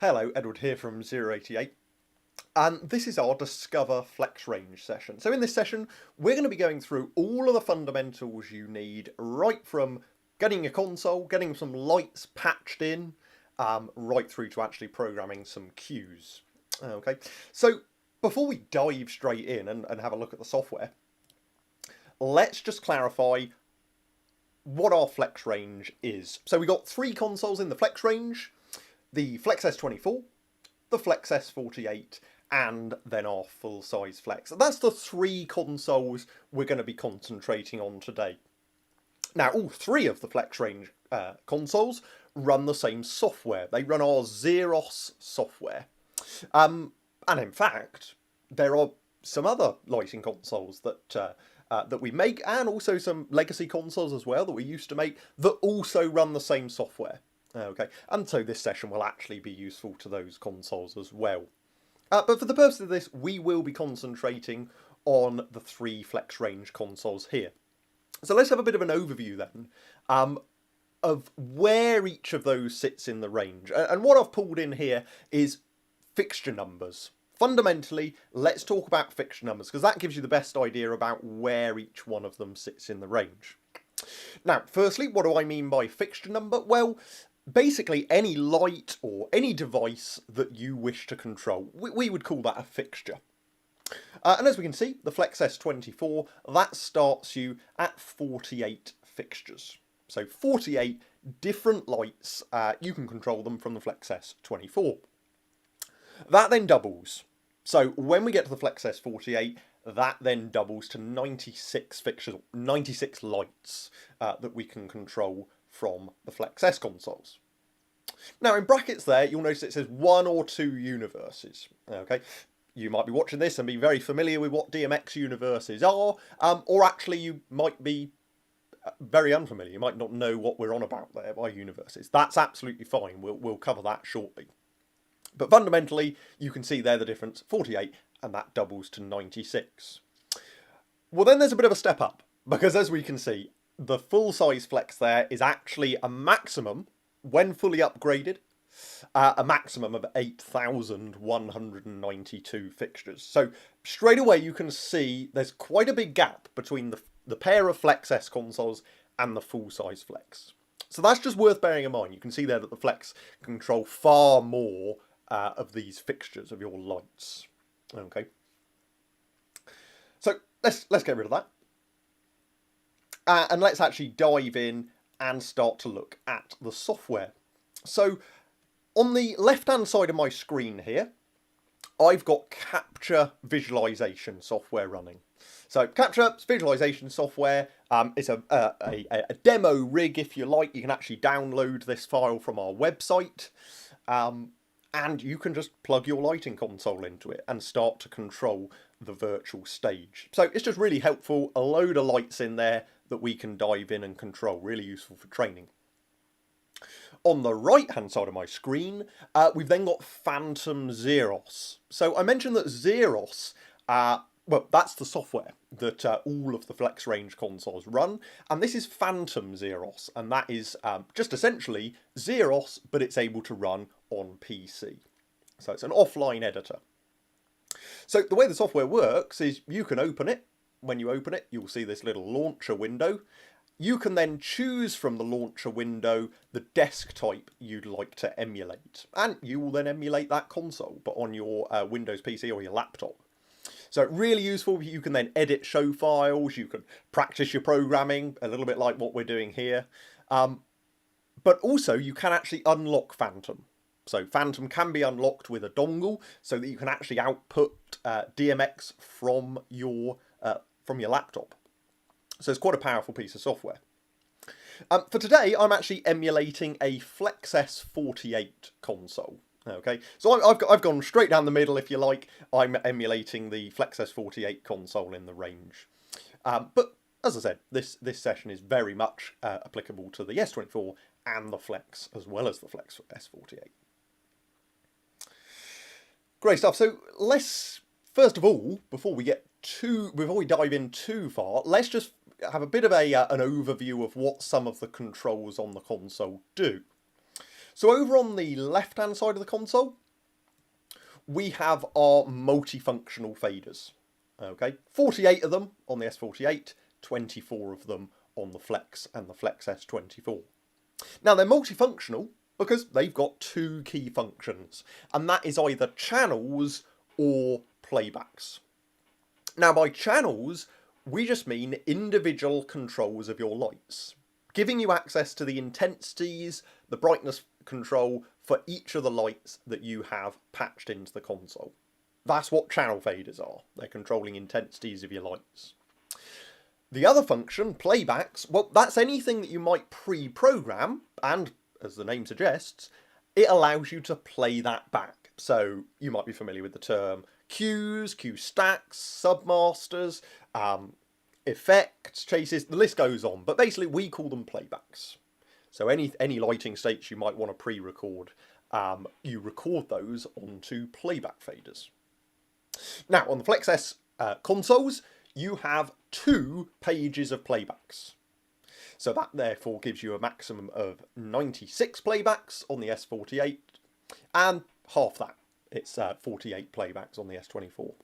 Hello, Edward here from 088, and this is our Discover Flex Range session. So in this session, we're going to be going through all of the fundamentals you need, right from getting your console, getting some lights patched in, right through to actually programming some cues. Okay, so before we dive straight in and have a look at the software, let's just clarify what our Flex Range is. So we got three consoles in the Flex Range: the FLX S24, the FLX S48, and then our full-size Flex. That's the three consoles we're going to be concentrating on today. Now, all three of the Flex Range consoles run the same software. They run our Zeros software. And in fact, there are some other lighting consoles that we make, and also some legacy consoles as well that we used to make, that also run the same software. Okay, and so this session will actually be useful to those consoles as well. But for the purpose of this, we will be concentrating on the three Flex Range consoles here. So let's have a bit of an overview then of where each of those sits in the range. And what I've pulled in here is fixture numbers. Fundamentally, let's talk about fixture numbers, because that gives you the best idea about where each one of them sits in the range. Now, firstly, what do I mean by fixture number? Well, basically any light or any device that you wish to control, we would call that a fixture. And as we can see, the FLX S24, that starts you at 48 fixtures. So 48 different lights, you can control them from the FLX S24. That then doubles. So when we get to the FLX S48, that then doubles to 96 fixtures, 96 lights that we can control from the FLX S consoles. Now in brackets there, you'll notice it says 1 or 2 universes. Okay, you might be watching this and be very familiar with what DMX universes are, or actually you might be very unfamiliar. You might not know what we're on about there by universes. That's absolutely fine. We'll cover that shortly. But fundamentally, you can see there the difference, 48, and that doubles to 96. Well, then there's a bit of a step up, because as we can see, the full-size Flex there is actually a maximum, when fully upgraded, a maximum of 8,192 fixtures. So straight away you can see there's quite a big gap between the pair of Flex S consoles and the full-size Flex. So that's just worth bearing in mind. You can see there that the Flex can control far more of these fixtures, of your lights. Okay. So let's get rid of that. And let's actually dive in and start to look at the software. So on the left-hand side of my screen here, I've got capture visualization software running. So capture visualization software is a demo rig, if you like. You can actually download this file from our website. And you can just plug your lighting console into it and start to control the virtual stage. So it's just really helpful, a load of lights in there that we can dive in and control, really useful for training. On the right hand side of my screen, we've then got Phantom Zeros. So I mentioned that Zeros, well, that's the software that all of the Flex Range consoles run, and this is Phantom Zeros, and that is just essentially Zeros, but it's able to run on PC. So it's an offline editor. So the way the software works is you can open it. When you open it, you'll see this little launcher window. You can then choose from the launcher window the desk type you'd like to emulate, and you will then emulate that console, but on your Windows PC or your laptop. So really useful. You can then edit show files, you can practice your programming, a little bit like what we're doing here. But also you can actually unlock Phantom. So Phantom can be unlocked with a dongle so that you can actually output DMX from your laptop. So it's quite a powerful piece of software. For today, I'm actually emulating a FLX S48 console. Okay, so I've gone straight down the middle, if you like. I'm emulating the FLX S48 console in the range. But as I said, this session is very much applicable to the S24 and the Flex, as well as the FLX S48. Great stuff. So let's, first of all, before we dive in too far, let's just have a bit of an overview of what some of the controls on the console do. So over on the left-hand side of the console, we have our multifunctional faders. Okay, 48 of them on the S48, 24 of them on the Flex and the Flex S24. Now they're multifunctional because they've got two key functions, and that is either channels or playbacks. Now by channels, we just mean individual controls of your lights, giving you access to the intensities, the brightness control for each of the lights that you have patched into the console. That's what channel faders are. They're controlling intensities of your lights. The other function, playbacks, well, that's anything that you might pre-program, and as the name suggests, it allows you to play that back. So you might be familiar with the term cues, cue stacks, submasters, effects, chases, the list goes on. But basically we call them playbacks. So any lighting states you might want to pre-record, you record those onto playback faders. Now on the Flex S consoles, you have 2 pages of playbacks. So that therefore gives you a maximum of 96 playbacks on the S48 and half that. It's 48 playbacks on the S24.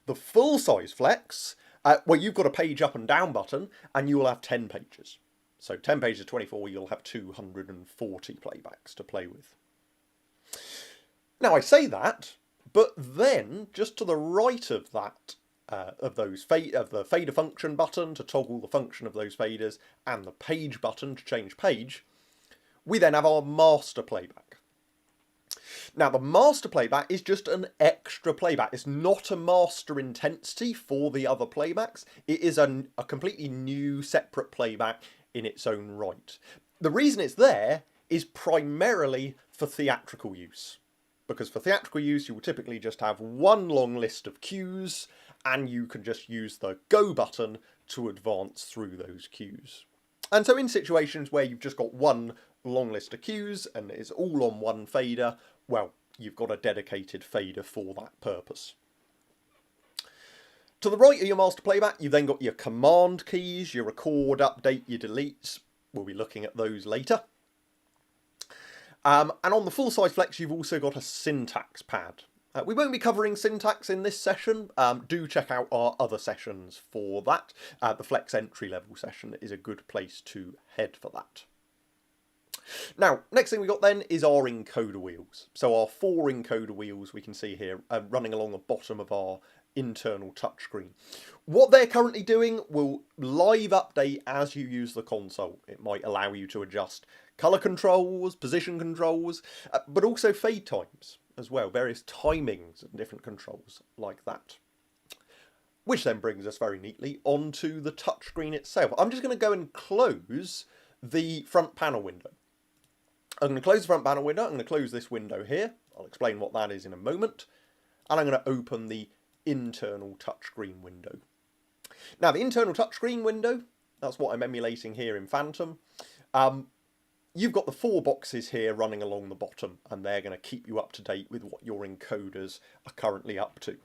The full-size Flex, well, you've got a page up and down button and you will have 10 pages. So 10 pages of 24, you'll have 240 playbacks to play with. Now I say that, but then just to the right of that, of the fader function button to toggle the function of those faders and the page button to change page, we then have our master playback. Now the master playback is just an extra playback. It's not a master intensity for the other playbacks. It is a completely new separate playback in its own right. The reason it's there is primarily for theatrical use. Because for theatrical use you will typically just have one long list of cues and you can just use the go button to advance through those cues. And so in situations where you've just got one long list of cues and it's all on one fader, well, you've got a dedicated fader for that purpose. To the right of your master playback, you've then got your command keys, your record, update, your deletes. We'll be looking at those later. And on the full-size Flex, you've also got a syntax pad. We won't be covering syntax in this session. Do check out our other sessions for that. The Flex entry-level session is a good place to head for that. Now, next thing we got then is our encoder wheels. So our 4 encoder wheels we can see here running along the bottom of our internal touchscreen. What they're currently doing will live update as you use the console. It might allow you to adjust colour controls, position controls, but also fade times as well, various timings and different controls like that. Which then brings us very neatly onto the touchscreen itself. I'm just going to go and close the front panel window. I'm going to close the front panel window, I'm going to close this window here, I'll explain what that is in a moment, and I'm going to open the internal touchscreen window. Now the internal touchscreen window, that's what I'm emulating here in Phantom. You've got the 4 boxes here running along the bottom, and they're going to keep you up to date with what your encoders are currently up to.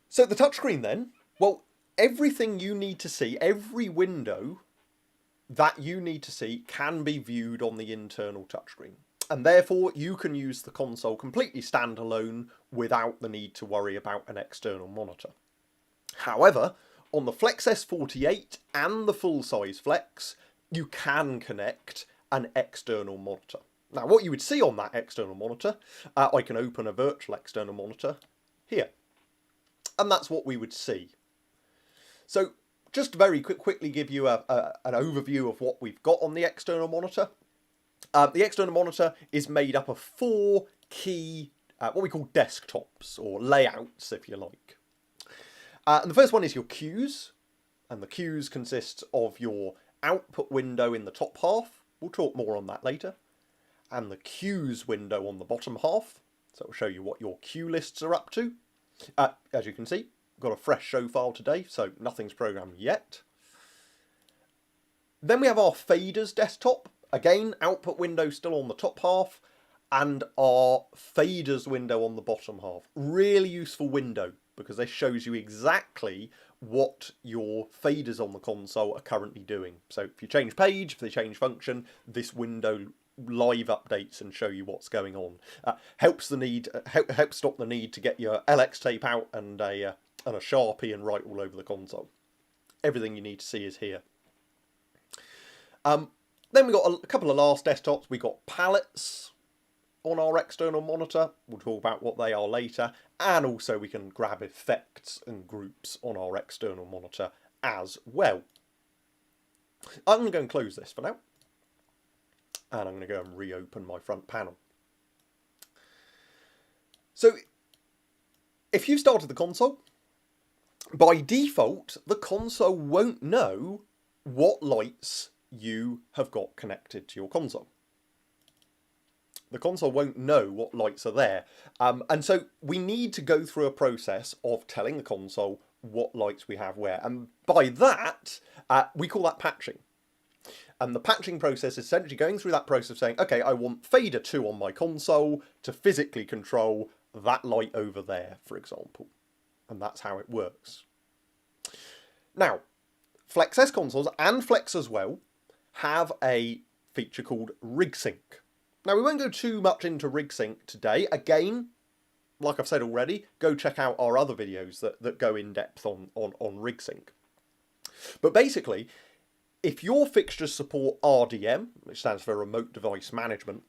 So the touchscreen then, well, everything you need to see, every window that you need to see can be viewed on the internal touchscreen. And therefore you can use the console completely standalone without the need to worry about an external monitor. However, on the Flex S48 and the full-size Flex, you can connect an external monitor. Now what you would see on that external monitor, I can open a virtual external monitor here. And that's what we would see. So just to very quickly give you an overview of what we've got on the external monitor. The external monitor is made up of 4 key, what we call desktops, or layouts if you like. And the first one is your cues, and the cues consist of your output window in the top half, we'll talk more on that later, and the cues window on the bottom half, so it'll show you what your cue lists are up to. As you can see, we've got a fresh show file today, so nothing's programmed yet. Then we have our faders desktop, again, output window still on the top half, and our faders window on the bottom half. Really useful window, because this shows you exactly what your faders on the console are currently doing. So if you change page, if they change function, this window live updates and show you what's going on. Helps stop the need to get your LX tape out and a Sharpie and write all over the console. Everything you need to see is here. Then we got a couple of last desktops. We got palettes on our external monitor. We'll talk about what they are later. And also we can grab effects and groups on our external monitor as well. I'm going to go and close this for now. And I'm going to go and reopen my front panel. So if you've started the console, by default, the console won't know what lights you have got connected to your console. The console won't know what lights are there. And so we need to go through a process of telling the console what lights we have where. And by that, we call that patching. And the patching process is essentially going through that process of saying, okay, I want fader 2 on my console to physically control that light over there, for example. And that's how it works. Now, FLX S consoles and Flex as well have a feature called rig sync. Now, we won't go too much into rig sync today. Again, like I've said already, go check out our other videos that go in depth on rig sync. But basically, if your fixtures support RDM, which stands for Remote Device Management,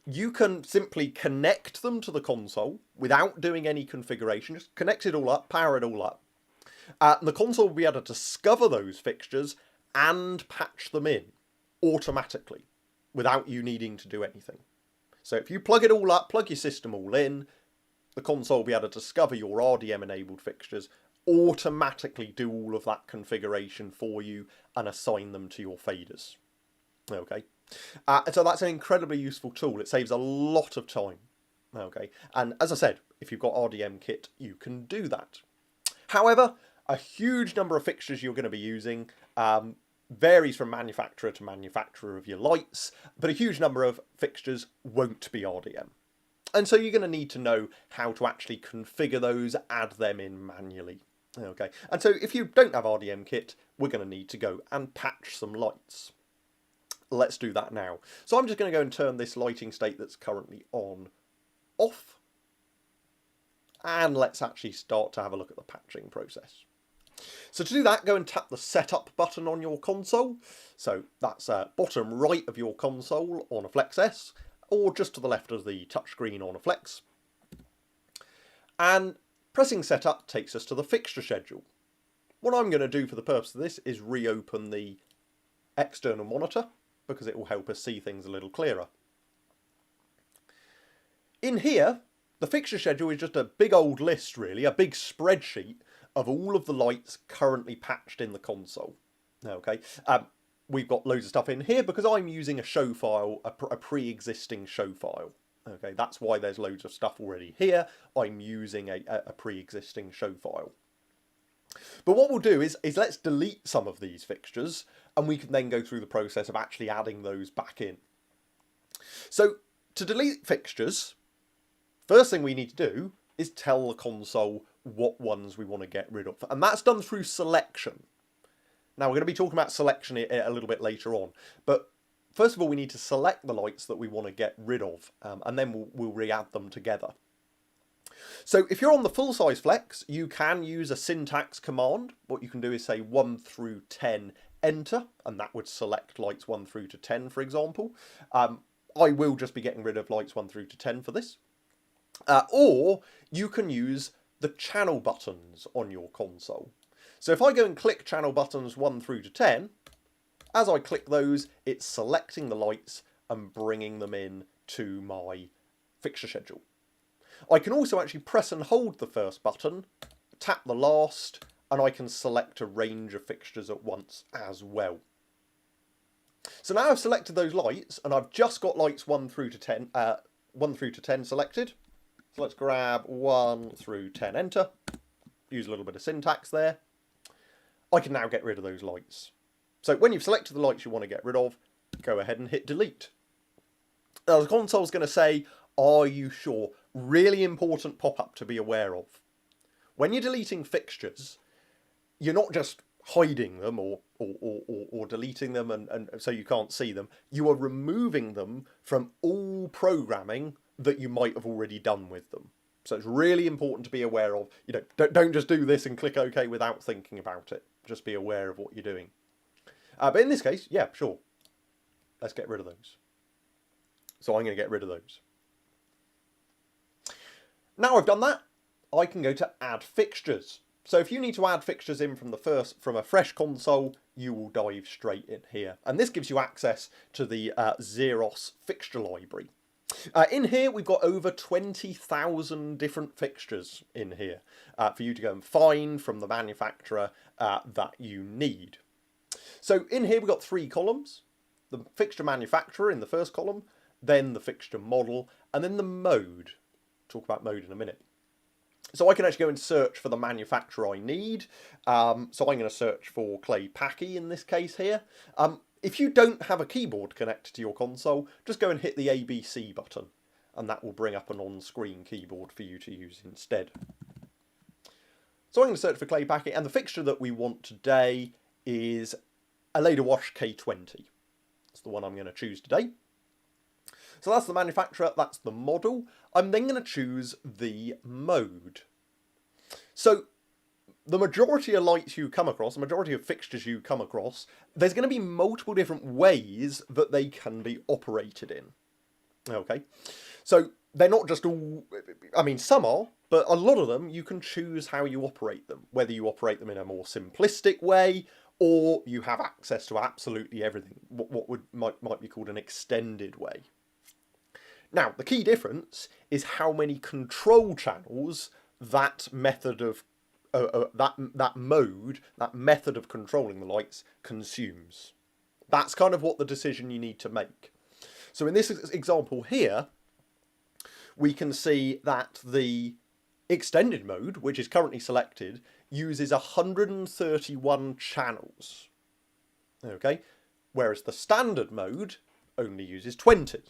you can simply connect them to the console without doing any configuration. Just connect it all up, power it all up. And the console will be able to discover those fixtures and patch them in automatically without you needing to do anything. So if you plug it all up, plug your system all in, the console will be able to discover your RDM enabled fixtures, automatically do all of that configuration for you and assign them to your faders. Okay, so that's an incredibly useful tool. It saves a lot of time. Okay, and as I said, if you've got RDM kit, you can do that. However, a huge number of fixtures you're going to be using varies from manufacturer to manufacturer of your lights, but a huge number of fixtures won't be RDM. And so you're going to need to know how to actually configure those, add them in manually. Okay, and so if you don't have RDM kit, we're going to need to go and patch some lights. Let's do that now. So I'm just going to go and turn this lighting state that's currently on off. And let's actually start to have a look at the patching process. So to do that, go and tap the Setup button on your console. So that's bottom right of your console on a FLX S, or just to the left of the touchscreen on a Flex. And pressing Setup takes us to the fixture schedule. What I'm going to do for the purpose of this is reopen the external monitor, because it will help us see things a little clearer. In here, the fixture schedule is just a big old list, really, a big spreadsheet of all of the lights currently patched in the console. Okay, we've got loads of stuff in here because I'm using a show file, a pre-existing show file. Okay, that's why there's loads of stuff already here. I'm using a pre-existing show file. But what we'll do is let's delete some of these fixtures, and we can then go through the process of actually adding those back in. So to delete fixtures, first thing we need to do is tell the console what ones we want to get rid of. And that's done through selection. Now, we're going to be talking about selection a little bit later on. But first of all, we need to select the lights that we want to get rid of. And then we'll re-add them together. So if you're on the full-size Flex, you can use a syntax command. What you can do is say 1 through 10, enter. And that would select lights 1 through to 10, for example. I will just be getting rid of lights 1 through to 10 for this. Or you can use the channel buttons on your console. So if I go and click channel buttons 1 through to 10, as I click those, it's selecting the lights and bringing them in to my fixture schedule. I can also actually press and hold the first button, tap the last, and I can select a range of fixtures at once as well. So now I've selected those lights, and I've just got lights 1 through to 10 selected. So let's grab 1 through 10, enter. Use a little bit of syntax there. I can now get rid of those lights. So when you've selected the lights you want to get rid of, go ahead and hit delete. Now the console's going to say, are you sure? Really important pop-up to be aware of. When you're deleting fixtures, you're not just hiding them or deleting them and so you can't see them. You are removing them from all programming that you might have already done with them. So it's really important to be aware of, don't just do this and click OK without thinking about it. Just be aware of what you're doing. But in this case, yeah, sure. Let's get rid of those. So I'm going to get rid of those. Now I've done that, I can go to add fixtures. So if you need to add fixtures in from a fresh console, you will dive straight in here. And this gives you access to the Xeros fixture library. In here, we've got over 20,000 different fixtures in here for you to go and find from the manufacturer that you need. So in here, we've got 3 columns. The fixture manufacturer in the first column, then the fixture model, and then the mode. Talk about mode in a minute. So I can actually go and search for the manufacturer I need. So I'm going to search for clay packy in this case here. If you don't have a keyboard connected to your console, just go and hit the ABC button, and that will bring up an on-screen keyboard for you to use instead. So I'm going to search for clay packy, and the fixture that we want today is a Ladle Wash K20. That's the one I'm going to choose today. So that's the manufacturer, that's the model. I'm then going to choose the mode. So the majority of lights you come across, the majority of fixtures you come across, there's going to be multiple different ways that they can be operated in. Okay, so they're not just all, I mean some are, but a lot of them you can choose how you operate them. Whether you operate them in a more simplistic way, or you have access to absolutely everything, what might be called an extended way. Now, the key difference is how many control channels that method of that method of controlling the lights consumes. That's kind of what the decision you need to make. So in this example here, we can see that the extended mode, which is currently selected, uses 131 channels. Okay, whereas the standard mode only uses 20.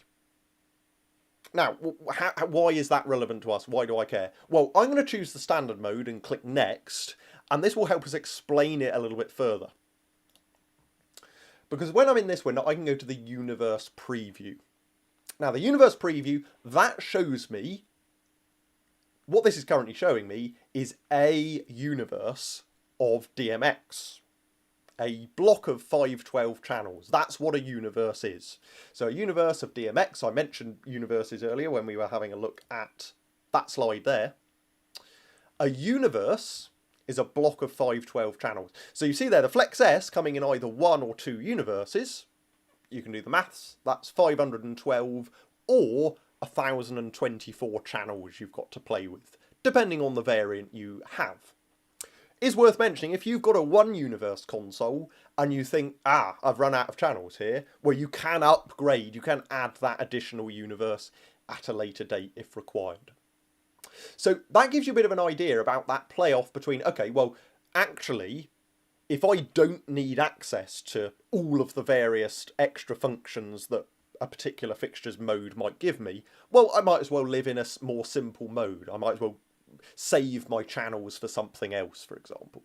Now, why is that relevant to us? Why do I care? Well, I'm going to choose the standard mode and click next, and this will help us explain it a little bit further. Because when I'm in this window, I can go to the universe preview. Now, the universe preview, that shows me, what this is currently showing me is a universe of DMX. A block of 512 channels. That's what a universe is. So a universe of DMX, I mentioned universes earlier when we were having a look at that slide there. A universe is a block of 512 channels. So you see there the FLX S coming in either 1 or 2 universes. You can do the maths. That's 512 or 1024 channels you've got to play with, depending on the variant you have. Is worth mentioning, if you've got a 1 universe console and you think, I've run out of channels here, well, you can upgrade, you can add that additional universe at a later date if required. So that gives you a bit of an idea about that playoff between, okay, well, actually, if I don't need access to all of the various extra functions that a particular fixture's mode might give me, well, I might as well live in a more simple mode. I might as well save my channels for something else, for example.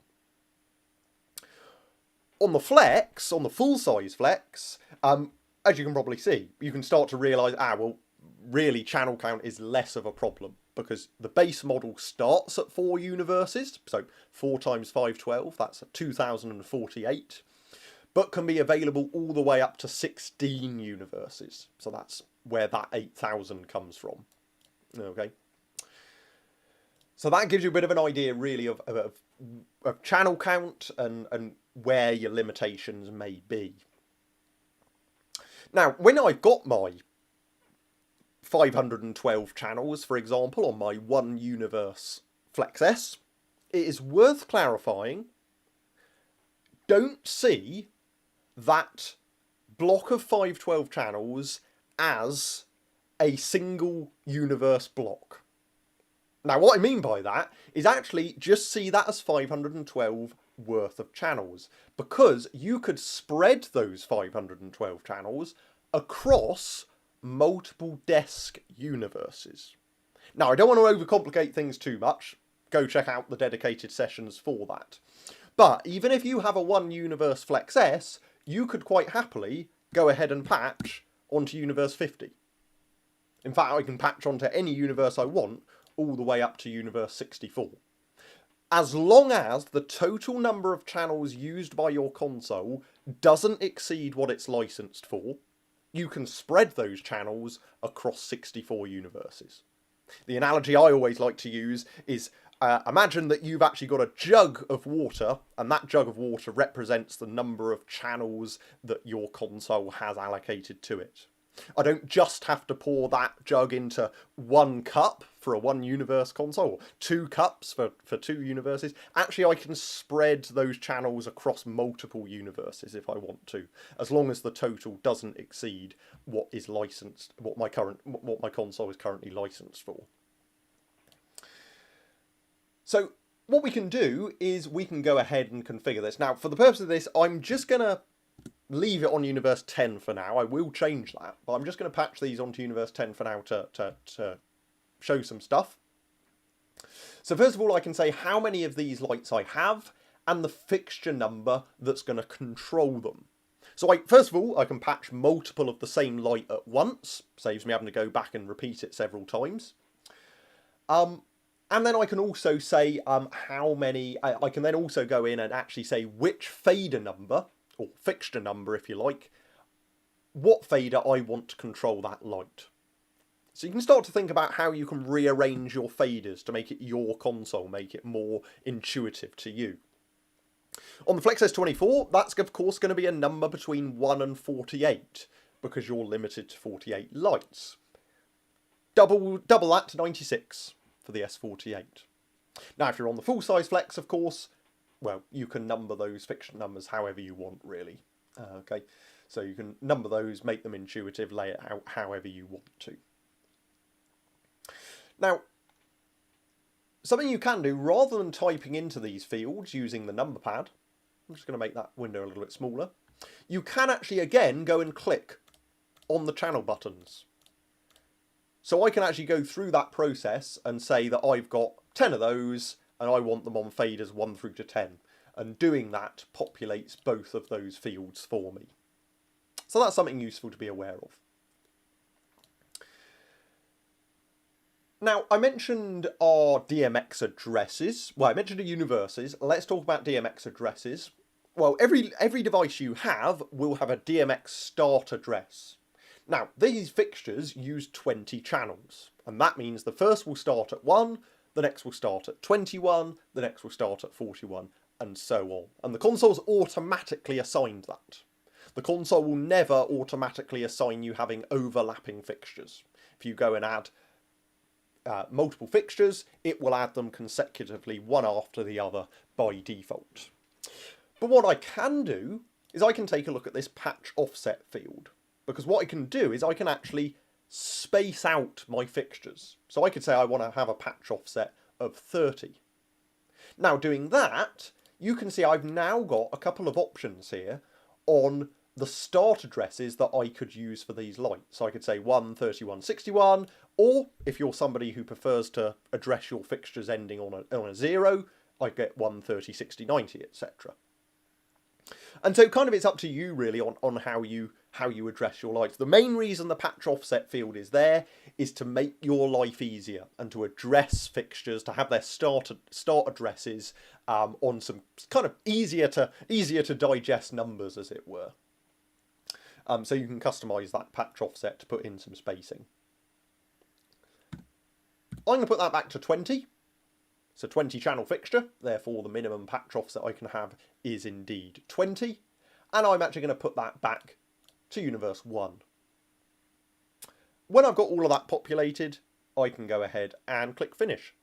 On the Flex, on the full-size Flex, as you can probably see, you can start to realise, well, really channel count is less of a problem because the base model starts at 4 universes, so 4 times 512, that's 2048, but can be available all the way up to 16 universes. So that's where that 8,000 comes from. Okay. So that gives you a bit of an idea, really, of channel count and where your limitations may be. Now, when I've got my 512 channels, for example, on my 1 universe FLX S, it is worth clarifying, don't see that block of 512 channels as a single universe block. Now, what I mean by that is actually just see that as 512 worth of channels, because you could spread those 512 channels across multiple desk universes. Now, I don't want to overcomplicate things too much. Go check out the dedicated sessions for that. But even if you have a 1 universe Flex S, you could quite happily go ahead and patch onto universe 50. In fact, I can patch onto any universe I want, all the way up to universe 64. As long as the total number of channels used by your console doesn't exceed what it's licensed for, you can spread those channels across 64 universes. The analogy I always like to use is, imagine that you've actually got a jug of water, and that jug of water represents the number of channels that your console has allocated to it. I don't just have to pour that jug into 1 cup for a 1 universe console, or 2 cups for 2 universes. Actually, I can spread those channels across multiple universes if I want to, as long as the total doesn't exceed what is licensed, what my console is currently licensed for. So what we can do is we can go ahead and configure this. Now, for the purpose of this, I'm just going to leave it on universe 10 for now. I will change that, but I'm just going to patch these onto universe 10 for now to show some stuff. So first of all, I can say how many of these lights I have and the fixture number that's going to control them. So first of all, I can patch multiple of the same light at once. Saves me having to go back and repeat it several times. And then I can also say how many. I can then also go in and actually say which fader number, or fixture number if you like, what fader I want to control that light. So you can start to think about how you can rearrange your faders to make it your console, make it more intuitive to you. On the Flex S24, that's of course going to be a number between 1 and 48, because you're limited to 48 lights. Double that to 96 for the S48. Now if you're on the full-size Flex, of course, well, you can number those fixture numbers however you want, really. Okay, so you can number those, make them intuitive, lay it out however you want to. Now, something you can do, rather than typing into these fields using the number pad, I'm just going to make that window a little bit smaller, you can actually, again, go and click on the channel buttons. So I can actually go through that process and say that I've got 10 of those, and I want them on faders 1 through to 10. And doing that populates both of those fields for me. So that's something useful to be aware of. Now, I mentioned our DMX addresses. Well, I mentioned the universes. Let's talk about DMX addresses. Well, every device you have will have a DMX start address. Now, these fixtures use 20 channels. And that means the first will start at 1, the next will start at 21, the next will start at 41, and so on. And the console's automatically assigned that. The console will never automatically assign you having overlapping fixtures. If you go and add multiple fixtures, it will add them consecutively, one after the other, by default. But what I can do is I can take a look at this patch offset field. Because what I can do is I can actually space out my fixtures. So I could say I want to have a patch offset of 30. Now doing that, you can see I've now got a couple of options here on the start addresses that I could use for these lights. So I could say 1, 31, 61, or if you're somebody who prefers to address your fixtures ending on a 0, I get 1, 30, 60, 90, etc. And so kind of it's up to you really on how you address your lights. The main reason the patch offset field is there is to make your life easier and to address fixtures, to have their start addresses on some kind of easier to digest numbers, as it were. So you can customize that patch offset to put in some spacing. I'm going to put that back to 20. It's a 20 channel fixture, therefore the minimum patch offset I can have is indeed 20. And I'm actually going to put that back to universe 1. When I've got all of that populated, I can go ahead and click finish.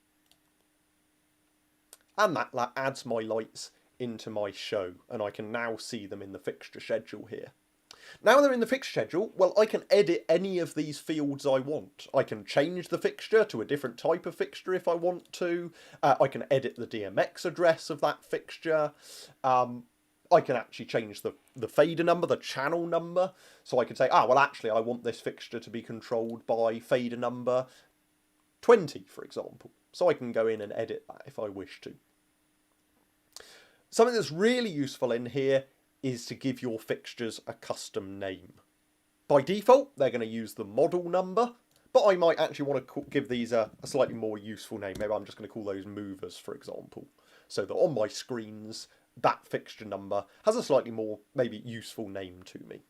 And that adds my lights into my show, and I can now see them in the fixture schedule here. Now they're in the fixture schedule, well, I can edit any of these fields I want. I can change the fixture to a different type of fixture if I want to. I can edit the DMX address of that fixture. I can actually change the fader number, the channel number. So I could say, well, actually, I want this fixture to be controlled by fader number 20, for example. So I can go in and edit that if I wish to. Something that's really useful in here is to give your fixtures a custom name. By default, they're going to use the model number, but I might actually want to give these a slightly more useful name. Maybe I'm just going to call those movers, for example, so that on my screens, that fixture number has a slightly more, maybe useful name to me.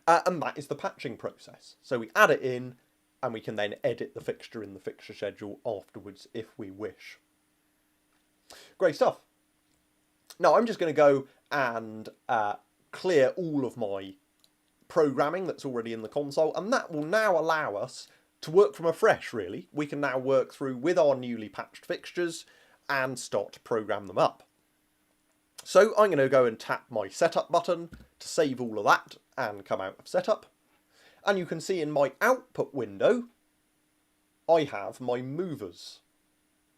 And that is the patching process. So we add it in, and we can then edit the fixture in the fixture schedule afterwards if we wish. Great stuff. Now I'm just going to go and clear all of my programming that's already in the console, and that will now allow us to work from afresh, really. We can now work through with our newly patched fixtures and start to program them up. So I'm going to go and tap my setup button to save all of that and come out of setup. And you can see in my output window, I have my movers.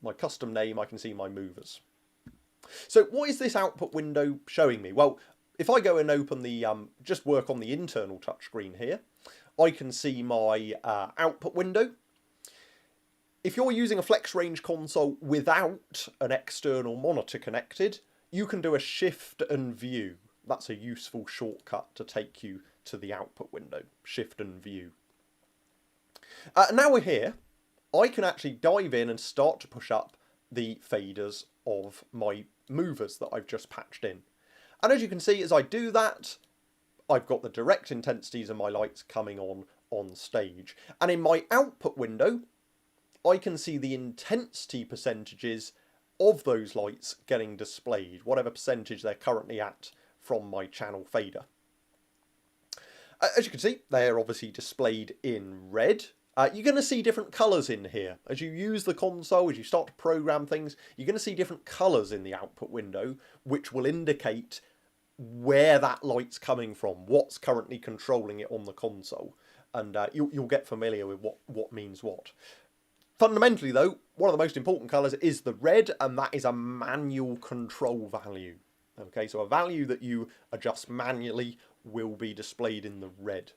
My custom name, I can see my movers. So what is this output window showing me? Well, if I go and open the, just work on the internal touchscreen here, I can see my output window. If you're using a FLX Range console without an external monitor connected, you can do a Shift and View. That's a useful shortcut to take you to the output window, Shift and View. Now we're here, I can actually dive in and start to push up the faders of my movers that I've just patched in. And as you can see, as I do that, I've got the direct intensities of my lights coming on stage. And in my output window, I can see the intensity percentages of those lights getting displayed, whatever percentage they're currently at from my channel fader. As you can see, they're obviously displayed in red. You're going to see different colours in here. As you use the console, as you start to program things, you're going to see different colours in the output window, which will indicate where that light's coming from, what's currently controlling it on the console. And you'll get familiar with what means what. Fundamentally, though, one of the most important colours is the red, and that is a manual control value. Okay, so a value that you adjust manually will be displayed in the red.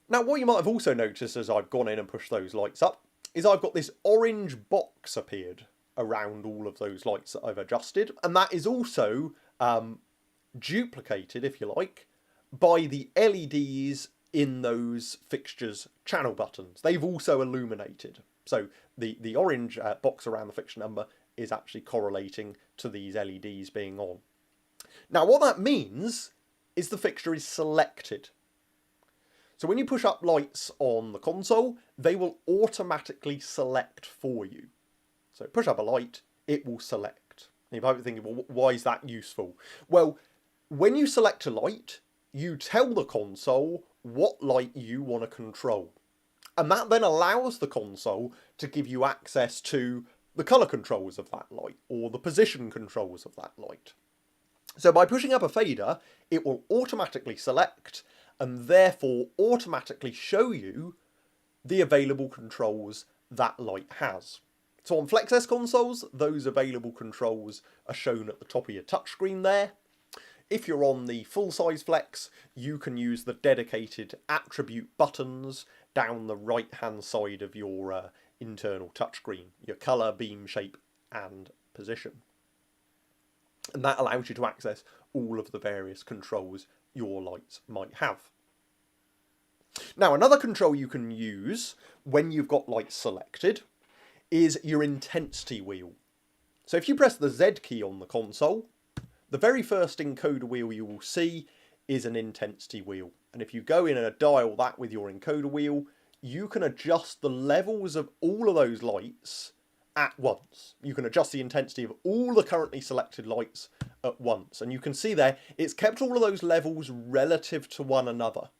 Now, what you might have also noticed as I've gone in and pushed those lights up is I've got this orange box appeared around all of those lights that I've adjusted, and that is also duplicated, if you like, by the LEDs in those fixtures channel buttons. They've also illuminated. So the orange box around the fixture number is actually correlating to these LEDs being on. Now, what that means is the fixture is selected. So when you push up lights on the console, they will automatically select for you. So push up a light, it will select. And you might be thinking, well, why is that useful? Well, when you select a light, you tell the console what light you want to control. And that then allows the console to give you access to the colour controls of that light, or the position controls of that light. So by pushing up a fader, it will automatically select and therefore automatically show you the available controls that light has. So on FLX S consoles, those available controls are shown at the top of your touchscreen there. If you're on the full-size Flex, you can use the dedicated attribute buttons down the right-hand side of your internal touchscreen, your colour, beam, shape, and position. And that allows you to access all of the various controls your lights might have. Now, another control you can use when you've got lights selected is your intensity wheel. So if you press the Z key on the console, the very first encoder wheel you will see is an intensity wheel. And if you go in and dial that with your encoder wheel, you can adjust the levels of all of those lights at once. You can adjust the intensity of all the currently selected lights at once. And you can see there, it's kept all of those levels relative to one another.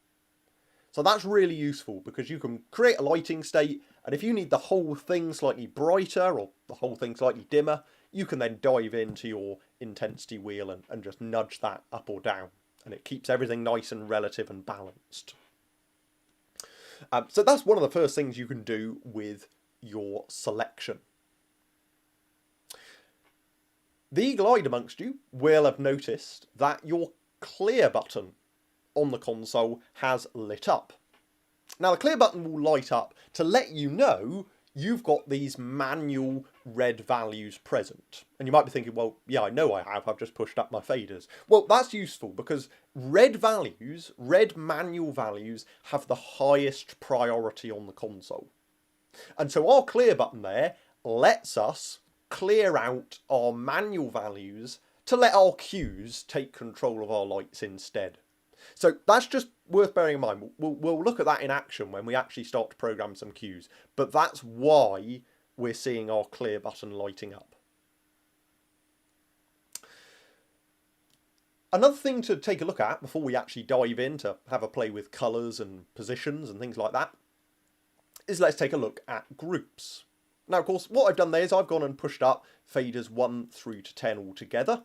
So that's really useful because you can create a lighting state, and if you need the whole thing slightly brighter or the whole thing slightly dimmer, you can then dive into your intensity wheel and just nudge that up or down. And it keeps everything nice and relative and balanced. So that's one of the first things you can do with your selection. The eagle-eyed amongst you will have noticed that your clear button on the console has lit up. Now the clear button will light up to let you know you've got these manual red values present. And you might be thinking, well, yeah, I know I have, I've just pushed up my faders. Well, that's useful because red values, red manual values, have the highest priority on the console. And so our clear button there lets us clear out our manual values to let our cues take control of our lights instead. So that's just worth bearing in mind. We'll look at that in action when we actually start to program some cues. But that's why we're seeing our clear button lighting up. Another thing to take a look at before we actually dive in to have a play with colours and positions and things like that is let's take a look at groups. Now, of course, what I've done there is I've gone and pushed up faders 1 through to 10 all together,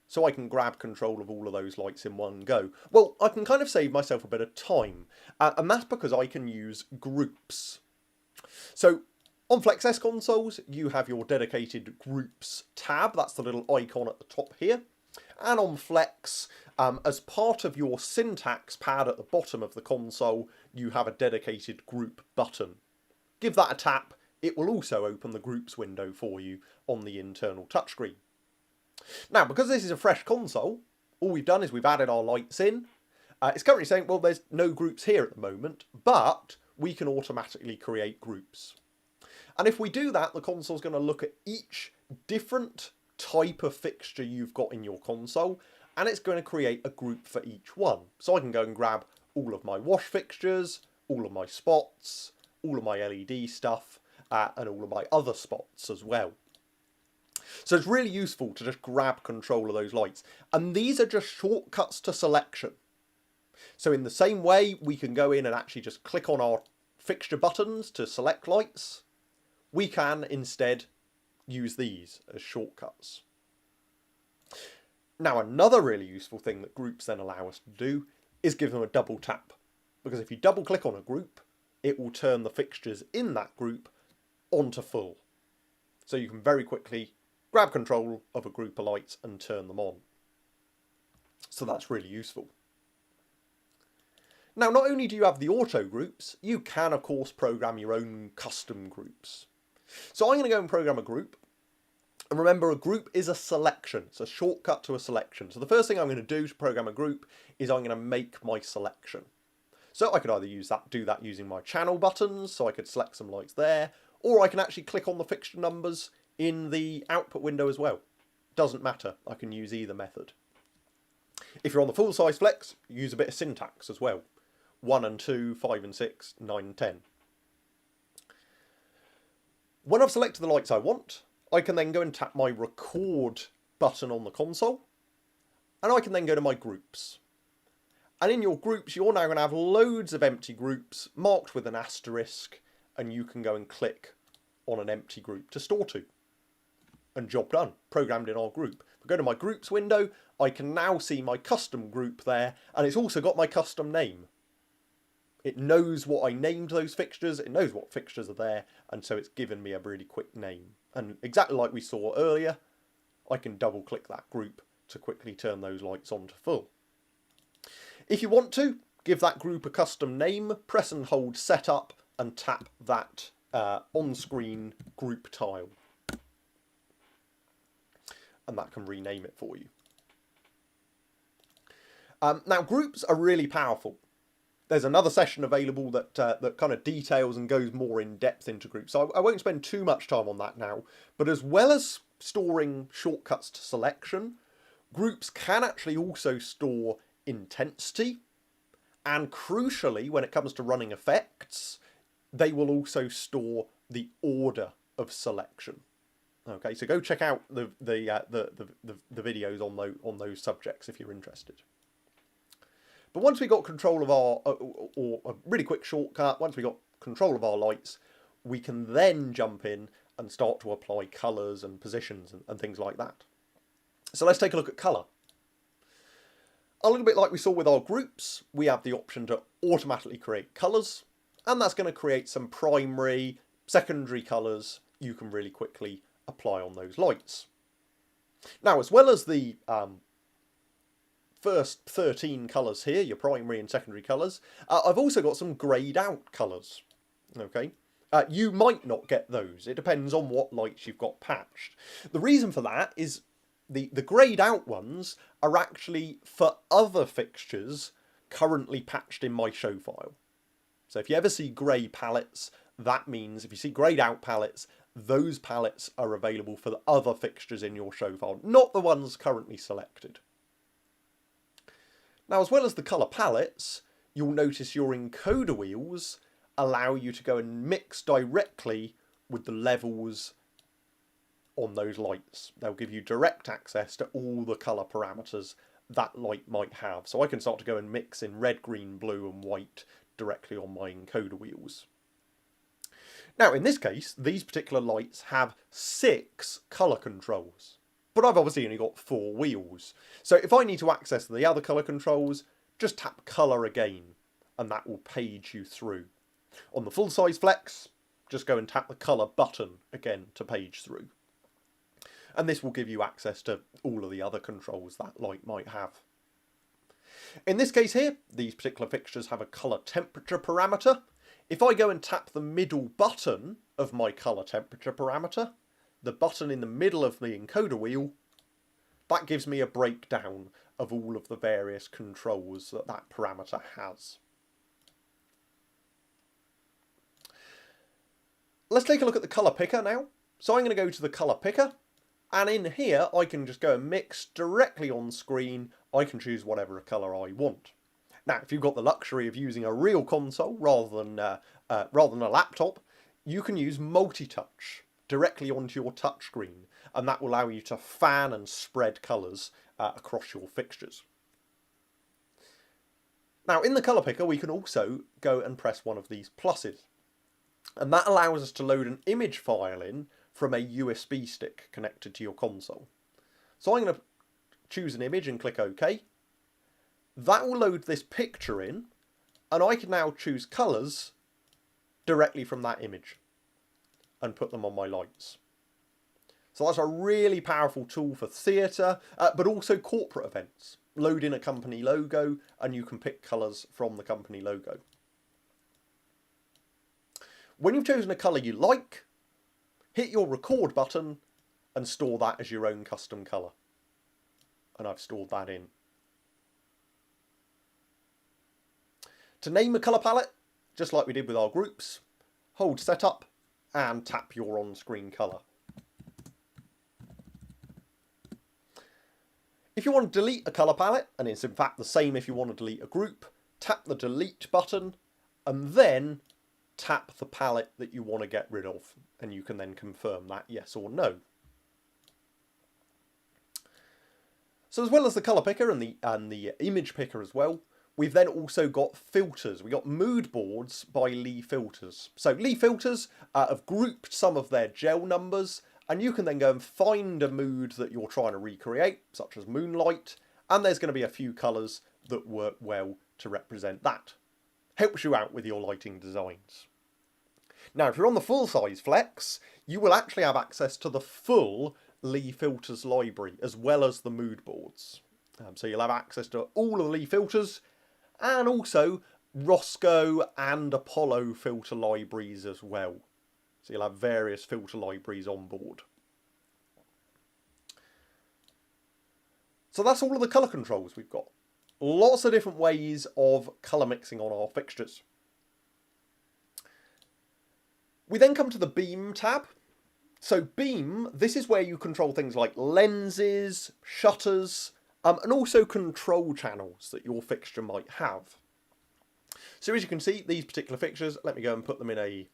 so I can grab control of all of those lights in one go. Well, I can kind of save myself a bit of time, and that's because I can use groups. So on FLX S consoles, you have your dedicated groups tab. That's the little icon at the top here. And on Flex, as part of your syntax pad at the bottom of the console, you have a dedicated group button. Give that a tap. It will also open the groups window for you on the internal touchscreen. Now, because this is a fresh console, all we've done is we've added our lights in. It's currently saying, well, there's no groups here at the moment, but we can automatically create groups. And if we do that, the console's going to look at each different type of fixture you've got in your console, and it's going to create a group for each one. So I can go and grab all of my wash fixtures, all of my spots, all of my LED stuff, and all of my other spots as well. So it's really useful to just grab control of those lights. And these are just shortcuts to selection. So in the same way, we can go in and actually just click on our fixture buttons to select lights. We can instead use these as shortcuts. Now, another really useful thing that groups then allow us to do is give them a double tap. Because if you double click on a group, it will turn the fixtures in that group onto full. So you can very quickly grab control of a group of lights and turn them on. So that's really useful. Now, not only do you have the auto groups, you can of course program your own custom groups. So I'm going to go and program a group. And remember, a group is a selection. It's a shortcut to a selection. So the first thing I'm going to do to program a group is I'm going to make my selection. So I could either do that using my channel buttons, so I could select some lights there, or I can actually click on the fixture numbers in the output window as well. Doesn't matter, I can use either method. If you're on the full size Flex, use a bit of syntax as well. 1 and 2, 5 and 6, 9 and 10. When I've selected the lights I want, I can then go and tap my record button on the console, and I can then go to my groups. And in your groups, you're now going to have loads of empty groups marked with an asterisk, and you can go and click on an empty group to store to. And job done, programmed in our group. If I go to my groups window, I can now see my custom group there, and it's also got my custom name. It knows what I named those fixtures, it knows what fixtures are there, and so it's given me a really quick name. And exactly like we saw earlier, I can double click that group to quickly turn those lights on to full. If you want to, give that group a custom name, press and hold setup and tap that on-screen group tile. And that can rename it for you. Now, groups are really powerful. There's another session available that kind of details and goes more in depth into groups. So I won't spend too much time on that now. But as well as storing shortcuts to selection, groups can actually also store intensity. And crucially, when it comes to running effects, they will also store the order of selection. Okay, so go check out the videos on those subjects if you're interested. But once we got control of our, or a really quick shortcut, once we got control of our lights, we can then jump in and start to apply colours and positions and things like that. So let's take a look at colour. A little bit like we saw with our groups, we have the option to automatically create colours, and that's going to create some primary, secondary colours you can really quickly apply on those lights. Now, as well as the first 13 colours here, your primary and secondary colours, I've also got some greyed out colours. Okay, You might not get those. It depends on what lights you've got patched. The reason for that is the greyed out ones are actually for other fixtures currently patched in my show file. So if you ever see grey palettes, that means if you see greyed out palettes, those palettes are available for the other fixtures in your show file, not the ones currently selected. Now, as well as the colour palettes, you'll notice your encoder wheels allow you to go and mix directly with the levels on those lights. They'll give you direct access to all the colour parameters that light might have. So I can start to go and mix in red, green, blue and white directly on my encoder wheels. Now, in this case, these particular lights have 6 colour controls, but I've obviously only got 4 wheels. So if I need to access the other colour controls, just tap colour again, and that will page you through. On the full-size Flex, just go and tap the colour button again to page through. And this will give you access to all of the other controls that light might have. In this case here, these particular fixtures have a colour temperature parameter. If I go and tap the middle button of my colour temperature parameter, the button in the middle of the encoder wheel, that gives me a breakdown of all of the various controls that that parameter has. Let's take a look at the colour picker now. So I'm going to go to the colour picker, and in here I can just go and mix directly on screen. I can choose whatever colour I want. Now, if you've got the luxury of using a real console rather than a laptop, you can use multi-touch directly onto your touchscreen, and that will allow you to fan and spread colours across your fixtures. Now, in the colour picker, we can also go and press one of these pluses, and that allows us to load an image file in from a USB stick connected to your console. So I'm going to choose an image and click OK. That will load this picture in, and I can now choose colours directly from that image and put them on my lights. So that's a really powerful tool for theatre, but also corporate events. Load in a company logo and you can pick colours from the company logo. When you've chosen a colour you like, hit your record button and store that as your own custom colour. And I've stored that in. To name a colour palette, just like we did with our groups, hold setup and tap your on-screen colour. If you want to delete a colour palette, and it's in fact the same if you want to delete a group, tap the delete button and then tap the palette that you want to get rid of, and you can then confirm that yes or no. So as well as the colour picker and the image picker as well, we've then also got filters. We've got mood boards by Lee Filters. So Lee Filters have grouped some of their gel numbers, and you can then go and find a mood that you're trying to recreate, such as moonlight, and there's going to be a few colours that work well to represent that. Helps you out with your lighting designs. Now, if you're on the full-size Flex, you will actually have access to the full Lee Filters library, as well as the mood boards. So you'll have access to all of the Lee Filters, and also Roscoe and Apollo filter libraries as well. So you'll have various filter libraries on board. So that's all of the colour controls we've got. Lots of different ways of colour mixing on our fixtures. We then come to the beam tab. So beam, this is where you control things like lenses, shutters, and also control channels that your fixture might have. So as you can see, these particular fixtures, let me go and put them in a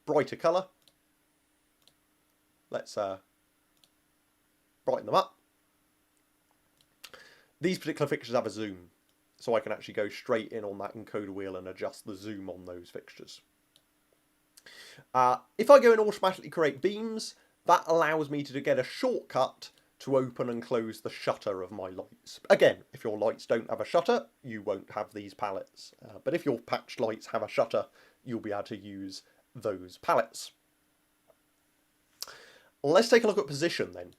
brighter colour. Let's brighten them up. These particular fixtures have a zoom, so I can actually go straight in on that encoder wheel and adjust the zoom on those fixtures. If I go and automatically create beams, that allows me to get a shortcut to open and close the shutter of my lights. Again, if your lights don't have a shutter, you won't have these palettes. But if your patched lights have a shutter, you'll be able to use those palettes. Let's take a look at position then,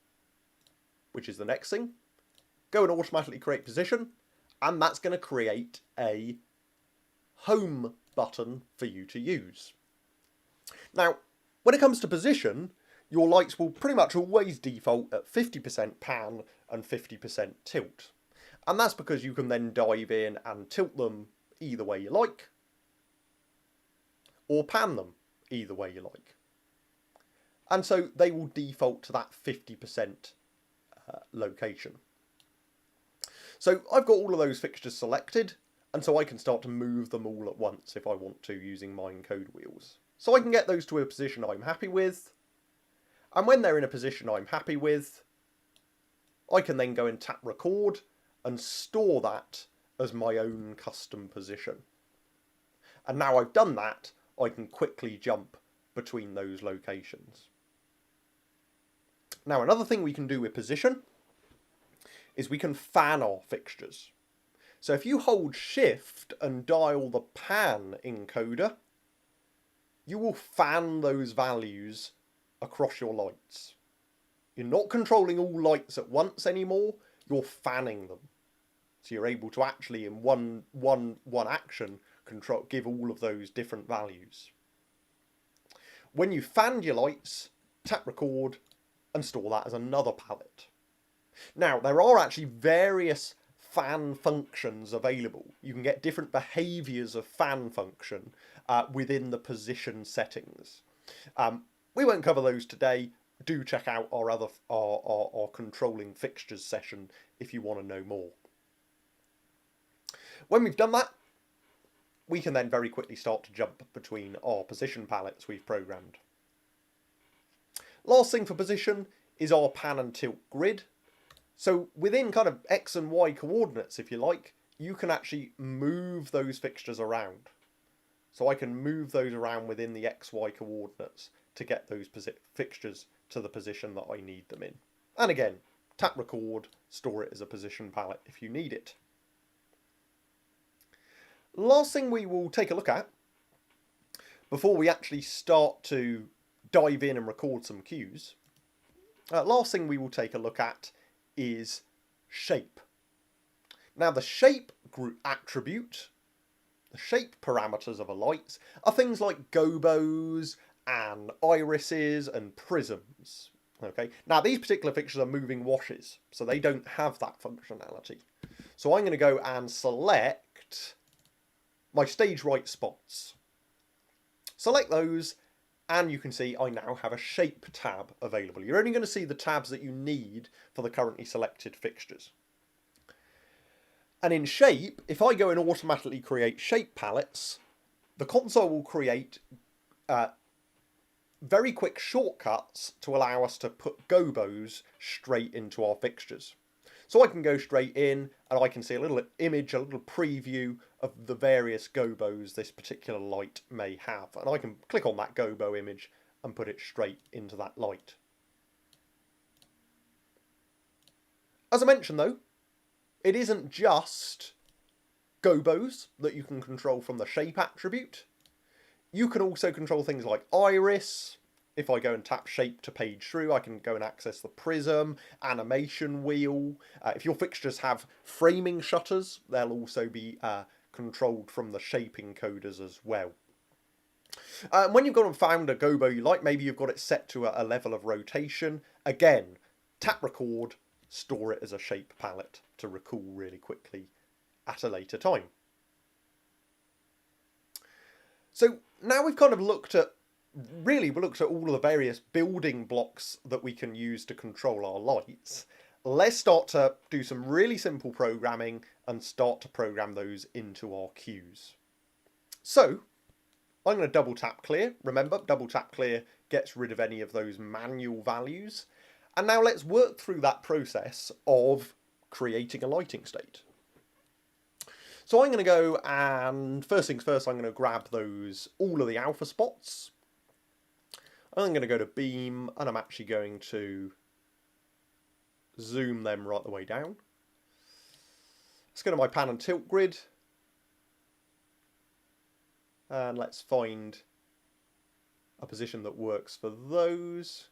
which is the next thing. Go and automatically create position, and that's going to create a home button for you to use. Now, when it comes to position, your lights will pretty much always default at 50% pan and 50% tilt. And that's because you can then dive in and tilt them either way you like, or pan them either way you like. And so they will default to that 50% location. So I've got all of those fixtures selected, and so I can start to move them all at once if I want to using my encode wheels. So I can get those to a position I'm happy with, and when they're in a position I'm happy with, I can then go and tap record and store that as my own custom position. And now I've done that, I can quickly jump between those locations. Now another thing we can do with position is we can fan our fixtures. So if you hold shift and dial the pan encoder, you will fan those values across your lights. You're not controlling all lights at once anymore, you're fanning them. So you're able to actually in one action give all of those different values. When you fanned your lights, tap record and store that as another palette. Now, there are actually various fan functions available. You can get different behaviours of fan function within the position settings. We won't cover those today. Do check out our controlling fixtures session if you want to know more. When we've done that, we can then very quickly start to jump between our position palettes we've programmed. Last thing for position is our pan and tilt grid. So within kind of X and Y coordinates, if you like, you can actually move those fixtures around. So I can move those around within the XY coordinates to get those fixtures to the position that I need them in. And again, tap record, store it as a position palette if you need it. Last thing we will take a look at before we actually start to dive in and record some cues. Last thing we will take a look at is shape. Now the shape group attribute, the shape parameters of a light are things like gobos and irises and prisms. Okay, now these particular fixtures are moving washes, so they don't have that functionality. So I'm going to go and select my stage right spots. Select those, and you can see I now have a shape tab available. You're only going to see the tabs that you need for the currently selected fixtures. And in shape, if I go and automatically create shape palettes, the console will create very quick shortcuts to allow us to put gobos straight into our fixtures. So I can go straight in and I can see a little image, a little preview of the various gobos this particular light may have. And I can click on that gobo image and put it straight into that light. As I mentioned though, it isn't just gobos that you can control from the shape attribute. You can also control things like iris. If I go and tap shape to page through, I can go and access the prism, animation wheel. If your fixtures have framing shutters, they'll also be controlled from the shape encoders as well. When you've gone and found a gobo you like, maybe you've got it set to a level of rotation, again, tap record, store it as a shape palette to recall really quickly at a later time. So now we've kind of looked at all of the various building blocks that we can use to control our lights. Let's start to do some really simple programming and start to program those into our cues. So I'm going to double tap clear. Remember, double tap clear gets rid of any of those manual values. And now let's work through that process of creating a lighting state. So I'm going to go and, first things first, I'm going to grab all of the alpha spots. I'm going to go to beam, and I'm actually going to zoom them right the way down. Let's go to my pan and tilt grid. And let's find a position that works for those.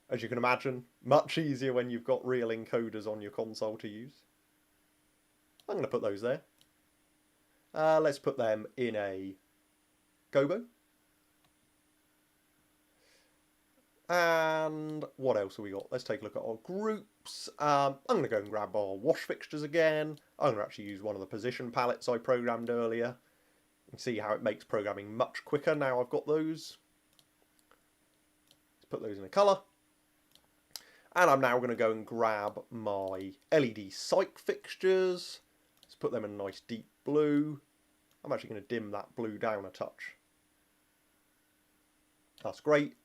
As you can imagine, much easier when you've got real encoders on your console to use. I'm going to put those there. Let's put them in a gobo. And what else have we got? Let's take a look at our groups. I'm going to go and grab our wash fixtures again. I'm going to actually use one of the position palettes I programmed earlier. You can see how it makes programming much quicker now I've got those. Let's put those in a colour. And I'm now going to go and grab my LED cyc fixtures. Let's put them in a nice deep blue. I'm actually going to dim that blue down a touch. That's great.